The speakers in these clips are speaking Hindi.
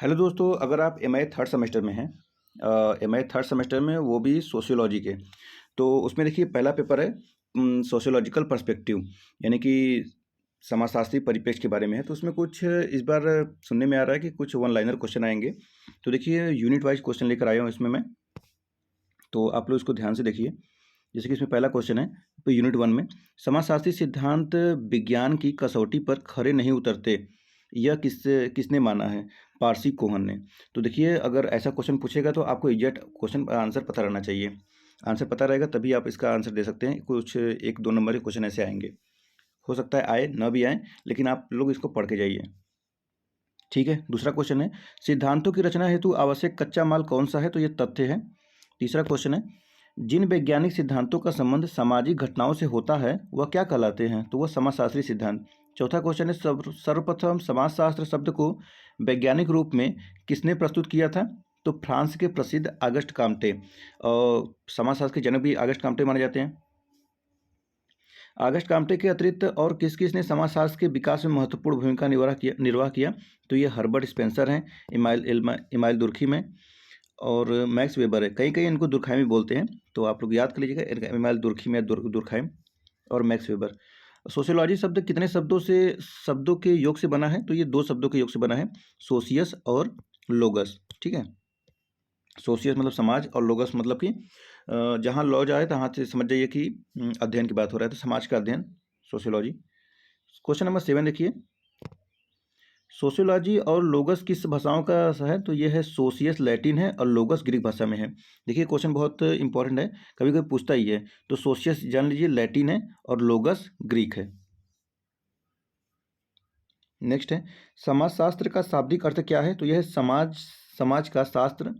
हेलो दोस्तों, अगर आप एमए थर्ड सेमेस्टर में हैं, एमए थर्ड सेमेस्टर में वो भी सोशियोलॉजी के, तो उसमें देखिए पहला पेपर है सोशियोलॉजिकल पर्सपेक्टिव, यानी कि समाजशास्त्री परिप्रेक्ष्य के बारे में है। तो उसमें कुछ इस बार सुनने में आ रहा है कि कुछ वन लाइनर क्वेश्चन आएंगे। तो देखिए यूनिट वाइज क्वेश्चन लेकर आया हूँ इसमें मैं, तो आप लोग इसको ध्यान से देखिए। जैसे कि इसमें पहला क्वेश्चन है, तो यूनिट 1 में समाजशास्त्री सिद्धांत विज्ञान की कसौटी पर खरे नहीं उतरते, यह किसने माना है? पारसी कोहन ने। तो देखिए अगर ऐसा क्वेश्चन पूछेगा तो आपको एग्जैक्ट क्वेश्चन आंसर पता रहना चाहिए। आंसर पता रहेगा तभी आप इसका आंसर दे सकते हैं। कुछ 1-2 नंबर के क्वेश्चन ऐसे आएंगे, हो सकता है आए ना भी आए, लेकिन आप लोग इसको पढ़ के जाइए। ठीक है। दूसरा क्वेश्चन है, सिद्धांतों की रचना हेतु आवश्यक कच्चा माल कौन सा है? तो ये तथ्य है। तीसरा क्वेश्चन है, जिन वैज्ञानिक सिद्धांतों का संबंध सामाजिक घटनाओं से होता है वह क्या कहलाते हैं? तो वह समाजशास्त्री सिद्धांत। चौथा क्वेश्चन है, सर्वप्रथम समाजशास्त्र शब्द को वैज्ञानिक रूप में किसने प्रस्तुत किया था? तो फ्रांस के प्रसिद्ध आगस्ट काम्टे। और समाजशास्त्र के जनक भी आगस्ट काम्टे माने जाते हैं। आगस्ट काम्टे के अतिरिक्त और किस किस ने समाजशास्त्र के विकास में महत्वपूर्ण भूमिका निर्वाह किया? तो ये हर्बर्ट स्पेंसर हैं, इमाइल दुर्खी में, और मैक्स वेबर है। कई कई इनको दुर्खाइम बोलते हैं, तो आप लोग याद कर लीजिएगा, इमाइल दुर्खी में दुर्खाइम और मैक्स वेबर। सोशियोलॉजी शब्द कितने शब्दों के योग से बना है? तो ये 2 शब्दों के योग से बना है, सोशियस और लोगस। ठीक है। सोशियस मतलब समाज, और लोगस मतलब कि जहाँ लॉ जाए तहाँ से समझ जाइए कि अध्ययन की बात हो रहा है, तो समाज का अध्ययन सोशियोलॉजी। क्वेश्चन नंबर 7 देखिए, सोशियोलॉजी और लोगस किस भाषाओं का है? तो ये है सोशियस लैटिन है और लोगस ग्रीक भाषा में है। देखिए क्वेश्चन बहुत इंपॉर्टेंट है, कभी कभी पूछता ही है। तो सोशियस जान लीजिए लैटिन है और लोगस ग्रीक है। नेक्स्ट है, समाजशास्त्र का शाब्दिक अर्थ क्या है? तो यह है समाज का शास्त्र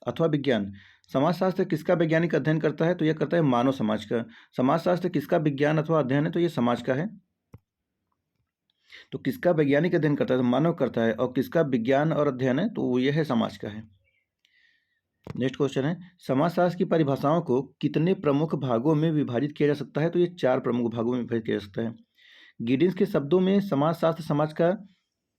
अथवा विज्ञान। समाजशास्त्र किसका वैज्ञानिक अध्ययन करता है? तो यह करता है मानव समाज का। समाजशास्त्र किसका विज्ञान अथवा अध्ययन है? तो यह समाज का है। तो किसका वैज्ञानिक अध्ययन करता है? तो मानव करता है। और किसका विज्ञान और अध्ययन है? तो यह है समाज का है। नेक्स्ट क्वेश्चन है, समाजशास्त्र की परिभाषाओं को कितने प्रमुख भागों में विभाजित किया जा सकता है? तो ये 4 प्रमुख भागों में विभाजित किया जा सकता है। गिडिंस के शब्दों में समाजशास्त्र समाज का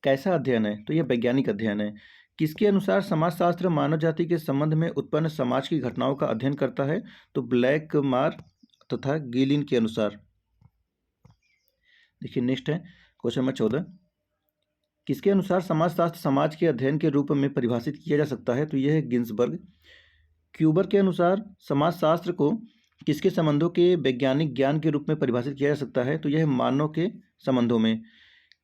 कैसा अध्ययन है? तो यह वैज्ञानिक अध्ययन है। किसके अनुसार समाजशास्त्र मानव जाति के संबंध में उत्पन्न समाज की घटनाओं का अध्ययन करता है? तो ब्लैक मार तथा गिलिन के अनुसार। देखिए नेक्स्ट है क्वेश्चन नंबर 14, किसके अनुसार समाजशास्त्र समाज के अध्ययन के रूप में परिभाषित किया जा सकता है? तो यह है गिन्सबर्ग। क्यूबर के अनुसार समाजशास्त्र को किसके संबंधों के वैज्ञानिक ज्ञान के रूप में परिभाषित किया जा सकता है? तो यह है मानव के संबंधों में।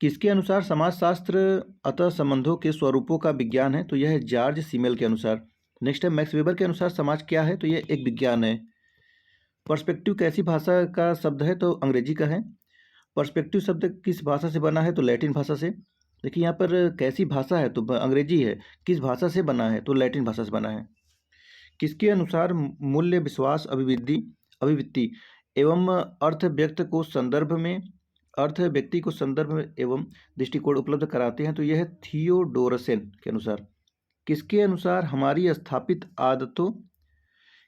किसके अनुसार समाजशास्त्र अतः संबंधों के स्वरूपों का विज्ञान है? तो यह है जॉर्ज सीमेल के अनुसार। नेक्स्ट है, मैक्स वेबर के अनुसार समाज क्या है? तो यह एक विज्ञान है। पर्सपेक्टिव कैसी भाषा का शब्द है? तो अंग्रेजी का है। पर्सपेक्टिव शब्द किस भाषा से बना है? तो लैटिन भाषा से। देखिए यहाँ पर कैसी भाषा है? तो अंग्रेजी है। किस भाषा से बना है? तो लैटिन भाषा से बना है। किसके अनुसार मूल्य विश्वास अभिवृत्ति एवं अर्थ व्यक्ति को संदर्भ में एवं दृष्टिकोण उपलब्ध कराते हैं? तो यह है थियोडोरसेन के अनुसार। किसके अनुसार हमारी स्थापित आदतों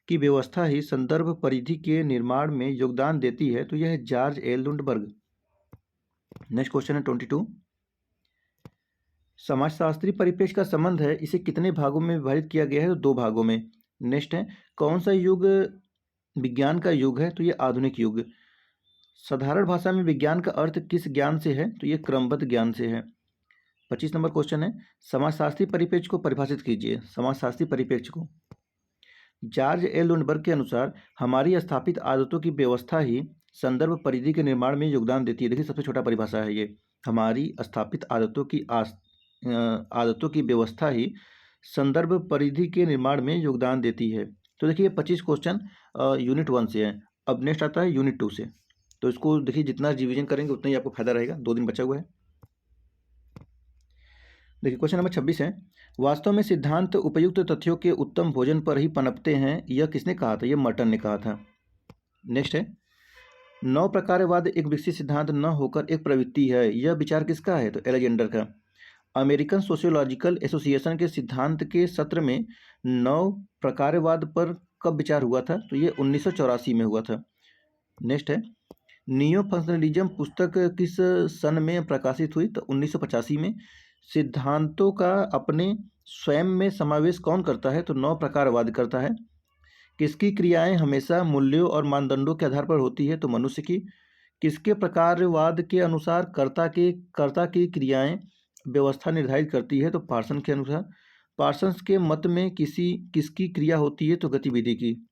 की व्यवस्था ही संदर्भ परिधि के निर्माण में योगदान देती है? तो यह है George L Lundberg. Next question है 22, समाजशास्त्री परिप्रेक्ष्य का संबंध है, इसे कितने भागों में विभाजित किया गया है? तो 2 भागों में। नेक्स्ट है, कौन सा युग विज्ञान का युग है? तो ये आधुनिक युग। साधारण भाषा में विज्ञान का अर्थ किस ज्ञान से है? तो ये क्रमबद्ध ज्ञान से है। 25 नंबर क्वेश्चन है, समाजशास्त्री परिप्रेक्ष्य को परिभाषित कीजिए। समाजशास्त्री परिप्रेक्ष्य को जॉर्ज एल लुंडबर्ग के अनुसार हमारी स्थापित आदतों की व्यवस्था ही संदर्भ परिधि के निर्माण में योगदान देती है। देखिए सबसे छोटा परिभाषा है ये, हमारी स्थापित आदतों की व्यवस्था ही संदर्भ परिधि के निर्माण में योगदान देती है। तो देखिए 25 क्वेश्चन यूनिट 1 से है। अब नेक्स्ट आता है यूनिट 2 से, तो इसको देखिए जितना रिवीजन करेंगे उतना ही आपको फायदा रहेगा। 2 दिन बचा हुआ है। देखिए क्वेश्चन नंबर 26 है, वास्तव में सिद्धांत उपयुक्त तथ्यों के उत्तम भोजन पर ही पनपते हैं, यह किसने कहा था? यह मर्टन ने कहा था। नेक्स्ट है, 9 प्रकारवाद एक विकसित सिद्धांत न होकर एक प्रवृत्ति है, यह विचार किसका है? तो एलेक्जेंडर का। अमेरिकन सोशियोलॉजिकल एसोसिएशन के सिद्धांत के सत्र में 9 प्रकारवाद पर कब विचार हुआ था? तो ये 1984 में हुआ था। नेक्स्ट है, नियो फंक्शनलिज्म पुस्तक किस सन में प्रकाशित हुई? तो 1985 में। सिद्धांतों का अपने स्वयं में समावेश कौन करता है? तो 9 प्रकारवाद करता है। किसकी क्रियाएं हमेशा मूल्यों और मानदंडों के आधार पर होती है? तो मनुष्य की। किसके प्रकारवाद के अनुसार कर्ता की क्रियाएं व्यवस्था निर्धारित करती है? तो पार्सन के अनुसार। पार्सन्स के मत में किसकी क्रिया होती है? तो गतिविधि की।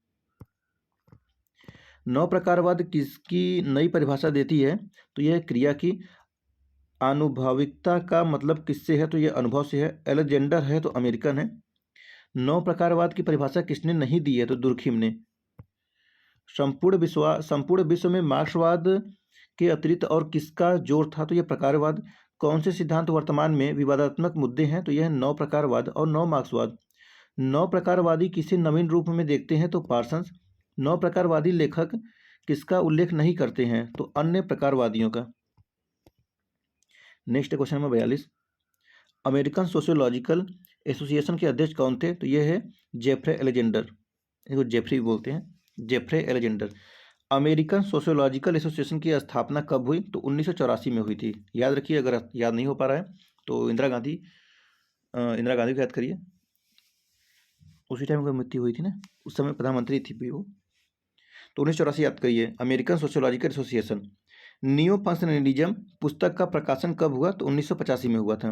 9 प्रकारवाद किसकी नई परिभाषा देती है? तो यह क्रिया की। आनुभाविकता का मतलब किससे है? तो यह अनुभव से है। एलेक्जेंडर है तो अमेरिकन है। 9 प्रकारवाद की परिभाषा किसने नहीं दी है? तो दुर्खिम ने। संपूर्ण विश्व में मार्क्सवाद के अतिरिक्त और किसका जोर था? तो यह प्रकारवाद। कौन से सिद्धांत वर्तमान में विवादात्मक मुद्दे हैं? तो यह 9 प्रकारवाद और 9 मार्क्सवाद। 9 प्रकारवादी किसे नवीन रूप में देखते हैं? तो पार्सन्स। 9 प्रकारवादी लेखक किसका उल्लेख नहीं करते हैं? तो अन्य प्रकारवादियों का। Next question number 42। American sociological association के अध्यक्ष कौन थे? तो यह है जेफ्रे एलेक्जेंडर, इनको जेफ्री बोलते हैं, जेफ्रे एलेक्जेंडर। अमेरिकन सोशियोलॉजिकल एसोसिएशन की स्थापना कब हुई? तो 1984 में हुई थी। याद रखिए, अगर याद नहीं हो पा रहा है तो इंदिरा गांधी को याद करिए। उसी टाइम उनकी मृत्यु हुई थी ना, उस समय प्रधानमंत्री थी भी वो। तो 1984 याद करिए। American sociological association. Neo functionalism पुस्तक का प्रकाशन कब हुआ? तो 1985 में हुआ था।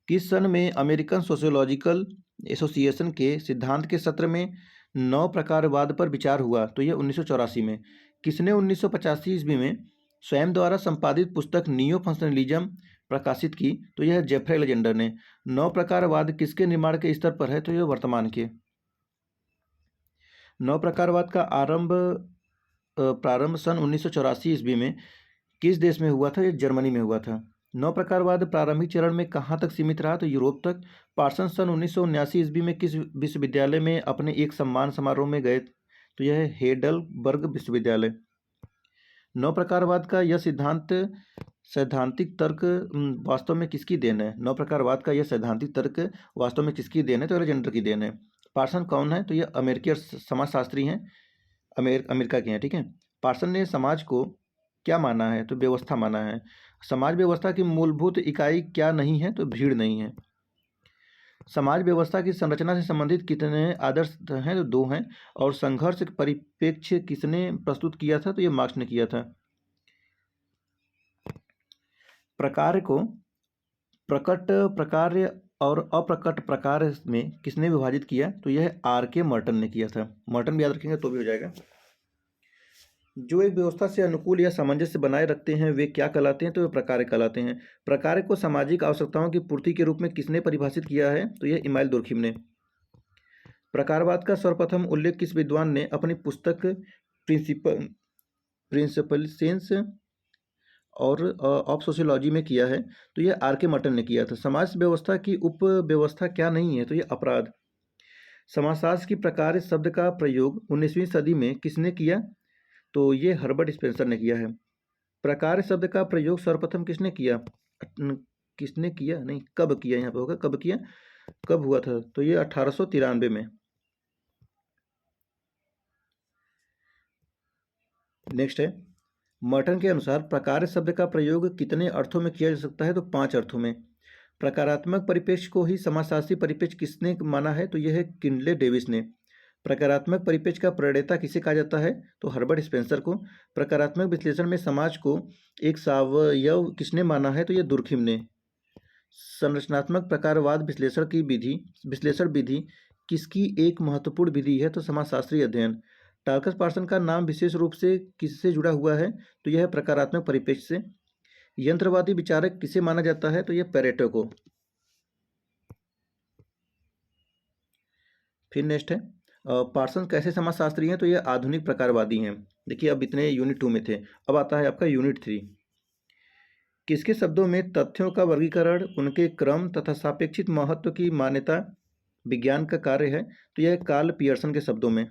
किस सन में अमेरिकन सोशियोलॉजिकल एसोसिएशन के सिद्धांत के सत्र में 9 प्रकारवाद पर विचार हुआ? तो यह 1984 में। किसने 1985 ईस्वी में स्वयं द्वारा संपादित पुस्तक नियो फंक्शनलिज्म प्रकाशित की? तो यह जेफ्रे एलेक्जेंडर ने। 9 प्रकारवाद किसके निर्माण के स्तर पर है? तो यह वर्तमान के। 9 प्रकारवाद का प्रारंभ सन 1984 ईस्वी में किस देश में हुआ था? यह जर्मनी में हुआ था। 9 प्रकारवाद प्रारंभिक चरण में कहाँ तक सीमित रहा? तो यूरोप तक। पार्सन सन 1979 ईस्वी में किस विश्वविद्यालय में अपने एक सम्मान समारोह में गए? तो यह है हेडलबर्ग विश्वविद्यालय। 9 प्रकारवाद का यह सैद्धांतिक तर्क वास्तव में किसकी देन है? 9 प्रकारवाद का यह सैद्धांतिक तर्क वास्तव में किसकी देन है? तो एलेक्जेंडर की देन है। पार्सन कौन है? तो यह अमेरिकी समाजशास्त्री हैं, अमेरिका के हैं, ठीक है। पार्सन ने समाज को क्या माना है? तो व्यवस्था माना है। समाज व्यवस्था की मूलभूत इकाई क्या नहीं है? तो भीड़ नहीं है। समाज व्यवस्था की संरचना से संबंधित कितने आदर्श हैं? तो 2 हैं। और संघर्ष परिप्रेक्ष्य किसने प्रस्तुत किया था? तो ये मार्क्स ने किया था। प्रकार को प्रकट प्रकार और अप्रकट प्रकार में किसने विभाजित किया? तो यह R.K. मर्टन ने किया था। मर्टन भी याद रखेंगे तो भी हो जाएगा। जो एक व्यवस्था से अनुकूल या सामंजस्य बनाए रखते हैं वे क्या कहलाते हैं? तो वे प्रकार कहलाते हैं। प्रकार को सामाजिक आवश्यकताओं की पूर्ति के रूप में किसने परिभाषित किया है? तो यह इमाइल दुर्खिम ने। प्रकारवाद का सर्वप्रथम उल्लेख किस विद्वान ने अपनी पुस्तक प्रिंसिपल्स और ऑफ सोशियोलॉजी में किया है? तो यह R.K. मर्टन ने किया था। समाज व्यवस्था की उप व्यवस्था क्या नहीं है? तो यह अपराध। समाजशास्त्र की प्रकार शब्द का प्रयोग 19वीं सदी में किसने किया? तो ये हर्बर्ट स्पेंसर ने किया है। प्रकार शब्द का प्रयोग सर्वप्रथम किसने किया? किसने किया नहीं, कब किया यहाँ पे होगा, कब किया, कब हुआ था? तो ये 1893 में। नेक्स्ट है, मर्टन के अनुसार प्रकार शब्द का प्रयोग कितने अर्थों में किया जा सकता है? तो 5 अर्थों में। प्रकारात्मक परिप्रेक्ष्य को ही समाजशास्त्री परिप्रेक्ष्य किसने माना है? तो यह है किंडले डेविस ने। प्रकारात्मक परिप्रेक्ष्य का प्रणेता किसे कहा जाता है? तो हर्बर्ट स्पेंसर को। प्रकारात्मक विश्लेषण में समाज को एक सावयव किसने माना है? तो यह दुर्खिम ने। संरचनात्मक प्रकारवाद विश्लेषण विधि किसकी एक महत्वपूर्ण विधि है? तो समाजशास्त्री अध्ययन। टार्कस पार्सन का नाम विशेष रूप से किससे जुड़ा हुआ है? तो यह प्रकारात्मक परिप्रेक्ष्य से। यंत्रवादी विचारक किसे माना जाता है? तो यह पेरेटो को। फिर नेक्स्ट है, पार्सन कैसे समाजशास्त्री हैं? तो ये आधुनिक प्रकारवादी हैं। देखिए अब इतने यूनिट 2 में थे, अब आता है आपका यूनिट 3। किसके शब्दों में तथ्यों का वर्गीकरण, उनके क्रम तथा सापेक्षित महत्व की मान्यता विज्ञान का कार्य है? तो यह कार्ल पियर्सन के शब्दों में।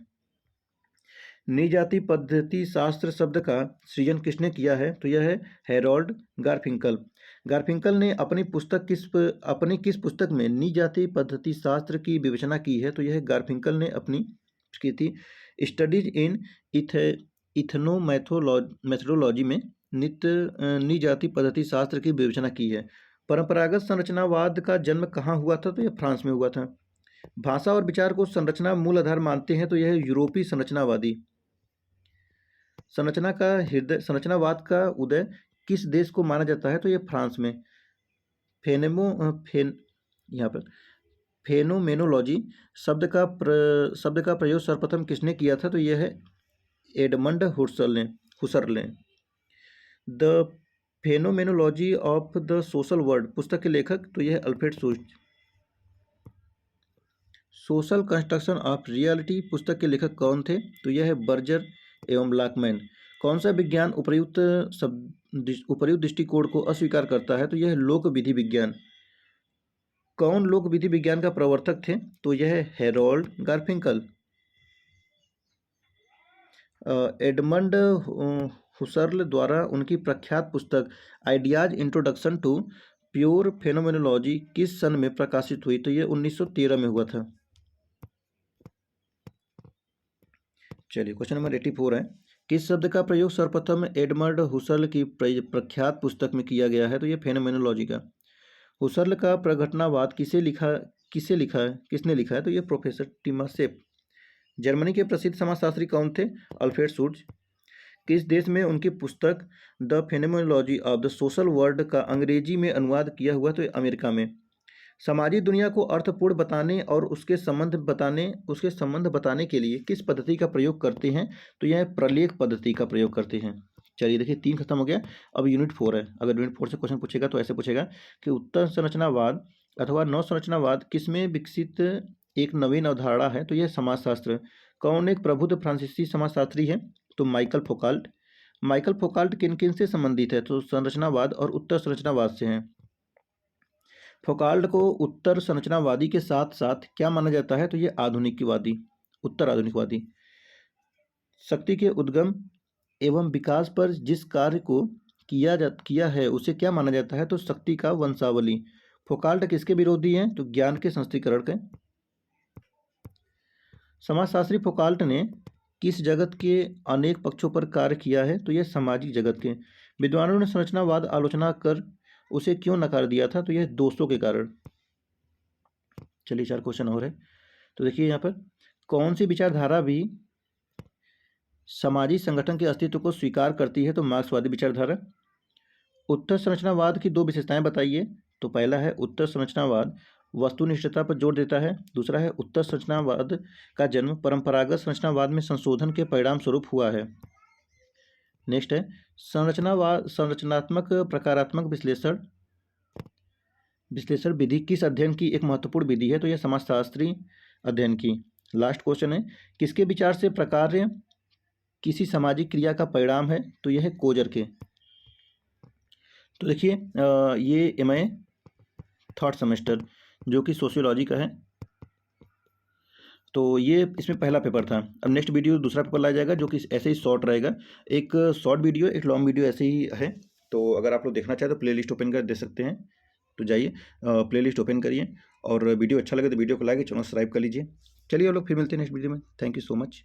निजाति पद्धति शास्त्र शब्द का सृजन किसने किया है? तो यह है हेरोल्ड गारफिंकल। गारफिंकल ने अपनी किस पुस्तक में निजाति पद्धति शास्त्र की विवेचना की है? तो यह गारफिंकल ने अपनी की थी स्टडीज इन इथनोमेथोडोलॉजी में निजाति पद्धति शास्त्र की विवेचना की है। परंपरागत संरचनावाद का जन्म कहाँ हुआ था? तो यह फ्रांस में हुआ था। भाषा और विचार को संरचना मूल आधार मानते हैं, तो यह यूरोपीय संरचनावादी। संरचनावाद का उदय किस देश को माना जाता है? तो यह फ्रांस में। फेनेमो फेन यहाँ पर फेनोमेनोलॉजी शब्द का प्रयोग सर्वप्रथम किसने किया था? तो यह है एडमंड हुसर्ल ने। The phenomenology of the social world पुस्तक के लेखक? तो यह Alfred Schulze. Social construction of reality पुस्तक के लेखक कौन थे? तो यह है बर्जर एवं लाकमैन। कौन सा विज्ञान उपर्युक्त दृष्टिकोण को अस्वीकार करता है? तो यह लोक विधि विज्ञान। कौन लोक विधि विज्ञान का प्रवर्तक थे? तो यह है हेरोल्ड गारफिंकल। एडमंड हुसर्ल द्वारा उनकी प्रख्यात पुस्तक ideas introduction to pure phenomenology किस सन में प्रकाशित हुई? तो यह 1913 में हुआ था। चलिए क्वेश्चन नंबर 84 है, किस शब्द का प्रयोग सर्वप्रथम एडमंड हुसर्ल की प्रख्यात पुस्तक में किया गया है? तो यह फेनोमेनोलॉजी का। हुसर्ल का प्रघटनावाद किसने लिखा है? तो यह प्रोफेसर टिमासेप। जर्मनी के प्रसिद्ध समाजशास्त्री कौन थे? Alfred Schulze. किस देश में उनकी पुस्तक the phenomenology of the social world का अंग्रेजी में अनुवाद किया हुआ? तो अमेरिका में। सामाजिक दुनिया को अर्थपूर्ण बताने और उसके संबंध बताने के लिए किस पद्धति का प्रयोग करते हैं? तो यह प्रलेख पद्धति का प्रयोग करते हैं। चलिए देखिए 3 खत्म हो गया। अब यूनिट 4 है। अगर यूनिट 4 से क्वेश्चन पूछेगा तो ऐसे पूछेगा कि उत्तर संरचनावाद अथवा नव संरचनावाद किसमें विकसित एक नवीन अवधारणा है? तो यह समाजशास्त्र। कौन एक प्रबुद्ध फ्रांसीसी समाजशास्त्री है? तो माइकल फोकाल्ट किन किन से संबंधित है? तो संरचनावाद और उत्तर संरचनावाद से हैं। फोकाल्ट को उत्तर संरचनावादी के साथ साथ क्या माना जाता है? तो ये उत्तर आधुनिकवादी। शक्ति के उद्गम एवं विकास पर जिस कार्य को किया है उसे क्या माना जाता है? तो शक्ति का वंशावली। फोकाल्ट किसके विरोधी हैं? तो ज्ञान के संस्कृतिकरण के। समाजशास्त्री फोकाल्ट ने किस जगत के अनेक पक्षों पर कार्य किया है? तो यह सामाजिक जगत के। विद्वानों ने संरचनावाद आलोचना कर उसे क्यों नकार दिया था? तो यह दोषों के कारण। चलिए 4 क्वेश्चन और है। तो देखिए यहाँ पर कौन सी विचारधारा भी सामाजिक संगठन के अस्तित्व को स्वीकार करती है? तो मार्क्सवादी विचारधारा। उत्तर संरचनावाद की 2 विशेषताएं बताइए। तो पहला है उत्तर संरचनावाद वस्तुनिष्ठता पर जोर देता है। दूसरा है उत्तर संरचनावाद का जन्म परंपरागत संरचनावाद में संशोधन के परिणाम स्वरूप हुआ है। नेक्स्ट है संरचनात्मक प्रकारात्मक विश्लेषण विधि किस अध्ययन की एक महत्वपूर्ण विधि है? तो यह समाजशास्त्री अध्ययन की। लास्ट क्वेश्चन है किसके विचार से प्रकार्य किसी सामाजिक क्रिया का परिणाम है? तो यह है कोजर के। तो देखिए ये MA 3rd सेमेस्टर जो कि सोशियोलॉजी का है, तो ये इसमें पहला पेपर था। अब नेक्स्ट वीडियो दूसरा पेपर लाया जाएगा जो कि ऐसे ही शॉर्ट रहेगा। एक शॉर्ट वीडियो एक लॉन्ग वीडियो ऐसे ही है। तो अगर आप लोग देखना चाहें तो प्लेलिस्ट ओपन कर दे सकते हैं। तो जाइए प्लेलिस्ट ओपन करिए और वीडियो अच्छा लगे तो वीडियो को लाइक चैनल सब्सक्राइब कर लीजिए। चलिए हम लोग फिर मिलते हैं नेक्स्ट वीडियो में। Thank you so much.